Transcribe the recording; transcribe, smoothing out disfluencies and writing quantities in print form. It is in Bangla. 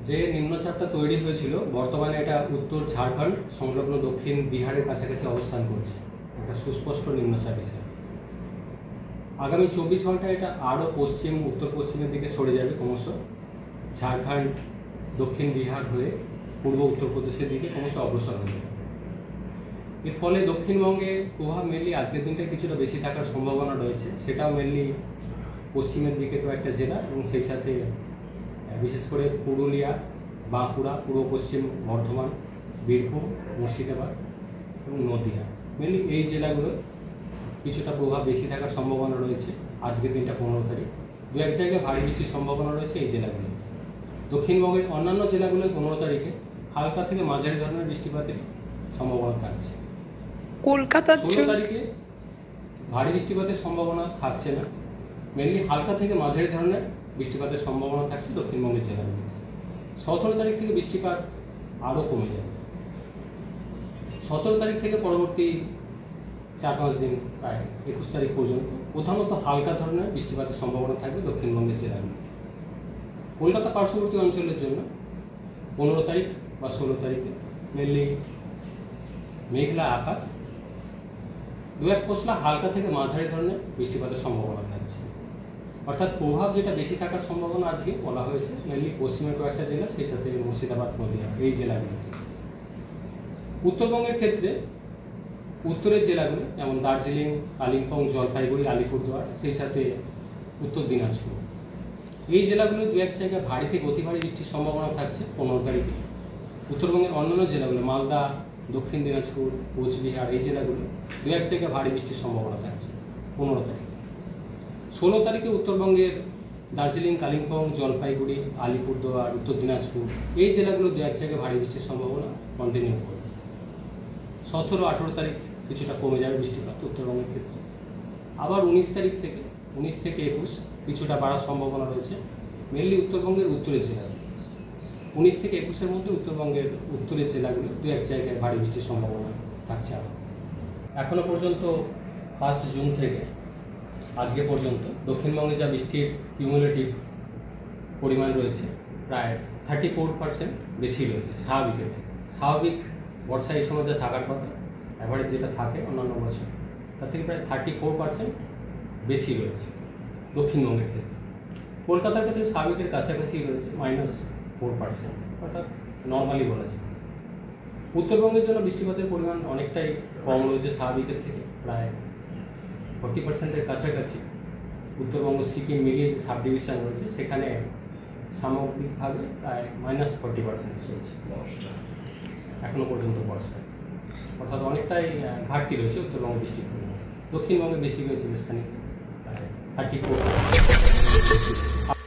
যে নিম্নচাপটা তৈরি হয়েছিল বর্তমানে এটা উত্তর ঝাড়খণ্ড সংলগ্ন দক্ষিণ বিহারের কাছাকাছি অবস্থান করছে, একটা সুস্পষ্ট নিম্নচাপ হিসেবে। আগামী 24 ঘন্টায় এটা আরও উত্তর পশ্চিমের দিকে সরে যাবে, ক্রমশ ঝাড়খণ্ড দক্ষিণ বিহার হয়ে পূর্ব উত্তরপ্রদেশের দিকে ক্রমশ অগ্রসর হয়ে যাবে। এর ফলে দক্ষিণবঙ্গে প্রভাব মেনলি আজকের দিনটায় কিছুটা বেশি থাকার সম্ভাবনা রয়েছে, সেটাও মেনলি পশ্চিমের দিকে কয়েকটা জেলা এবং সেই সাথে বিশেষ করে পুরুলিয়া, বাঁকুড়া, পূর্ব পশ্চিম বর্ধমান, বীরভূম, মুর্শিদাবাদ এবং নদিয়া, মেনলি এই জেলাগুলো কিছুটা প্রভাব বেশি থাকার সম্ভাবনা রয়েছে আজকের দিনটা 15 তারিখ। দু এক জায়গায় ভারী বৃষ্টির সম্ভাবনা রয়েছে এই জেলাগুলো। দক্ষিণবঙ্গের অন্যান্য জেলাগুলোয় 15 তারিখে হালকা থেকে মাঝারি ধরনের বৃষ্টিপাতের সম্ভাবনা থাকছে। কলকাতা 16 তারিখে ভারী বৃষ্টিপাতের সম্ভাবনা থাকছে না, মেনলি হালকা থেকে মাঝারি ধরনের বৃষ্টিপাতের সম্ভাবনা থাকছে দক্ষিণবঙ্গের জেলাগুলিতে। 17 তারিখ থেকে বৃষ্টিপাত আরও কমে যাবে। 17 তারিখ থেকে পরবর্তী 4-5 দিন প্রায় 21 তারিখ পর্যন্ত প্রধানত হালকা ধরনের বৃষ্টিপাতের সম্ভাবনা থাকবে দক্ষিণবঙ্গের জেলাগুলিতে। কলকাতা পার্শ্ববর্তী অঞ্চলের জন্য 15 তারিখ বা 16 তারিখে মেনলি মেঘলা আকাশ, দু এক পশলা হালকা থেকে মাঝারি ধরনের বৃষ্টিপাতের সম্ভাবনা থাকছে। অর্থাৎ প্রভাব যেটা বেশি থাকার সম্ভাবনা আজকে বলা হয়েছে মেনলি পশ্চিমের কয়েকটা জেলা, সেই সাথে মুর্শিদাবাদ, নদিয়া এই জেলাগুলিতে। উত্তরবঙ্গের ক্ষেত্রে উত্তরের জেলাগুলি যেমন দার্জিলিং, কালিম্পং, জলপাইগুড়ি, আলিপুরদুয়ার, সেই সাথে উত্তর দিনাজপুর এই জেলাগুলো দু এক জায়গায় ভারী থেকে অতি ভারী বৃষ্টির সম্ভাবনা থাকছে 15 তারিখে। উত্তরবঙ্গের অন্যান্য জেলাগুলো মালদা, দক্ষিণ দিনাজপুর, কোচবিহার এই জেলাগুলো দু এক জায়গায় ভারী বৃষ্টির সম্ভাবনা থাকছে 15 তারিখে। 16 তারিখে উত্তরবঙ্গের দার্জিলিং, কালিম্পং, জলপাইগুড়ি, আলিপুরদুয়ার, উত্তর দিনাজপুর এই জেলাগুলো দু এক জায়গায় ভারী বৃষ্টির সম্ভাবনা কন্টিনিউ করবে। 17-18 তারিখ কিছুটা কমে যাবে বৃষ্টিপাত উত্তরবঙ্গের ক্ষেত্রে। আবার 19 থেকে 21 কিছুটা বাড়ার সম্ভাবনা রয়েছে মেনলি উত্তরবঙ্গের উত্তরের জেলাগুলো। 19 থেকে 21-এর মধ্যে উত্তরবঙ্গের উত্তরের জেলাগুলো দু এক জায়গায় ভারী বৃষ্টির সম্ভাবনা থাকছে। আবার এখনও পর্যন্ত 1 জুন থেকে আজকে পর্যন্ত দক্ষিণবঙ্গে যা বৃষ্টির কিউমুলেটিভ পরিমাণ রয়েছে প্রায় 34% বেশি রয়েছে স্বাভাবিকের থেকে। স্বাভাবিক বর্ষা এই সময় যা থাকার কথা, অ্যাভারেজ যেটা থাকে অন্যান্য বছর, তার থেকে প্রায় 34% বেশি রয়েছে দক্ষিণবঙ্গের ক্ষেত্রে। কলকাতার ক্ষেত্রে স্বাভাবিকের কাছাকাছি রয়েছে -4%, অর্থাৎ নর্মালি বলা যায়। উত্তরবঙ্গের জন্য বৃষ্টিপাতের পরিমাণ অনেকটাই কম রয়েছে স্বাভাবিকের থেকে, প্রায় 40%-এর কাছাকাছি। উত্তরবঙ্গ সিকিম মিলিয়ে যে সাব ডিভিশন রয়েছে সেখানে সামগ্রিকভাবে প্রায় -40% চলছে এখনও পর্যন্ত বর্ষায়, অর্থাৎ অনেকটাই ঘাটতি রয়েছে উত্তরবঙ্গ বৃষ্টির পরিমাণ। দক্ষিণবঙ্গে বেশি রয়েছে বেশ খানিক, প্রায় 34%।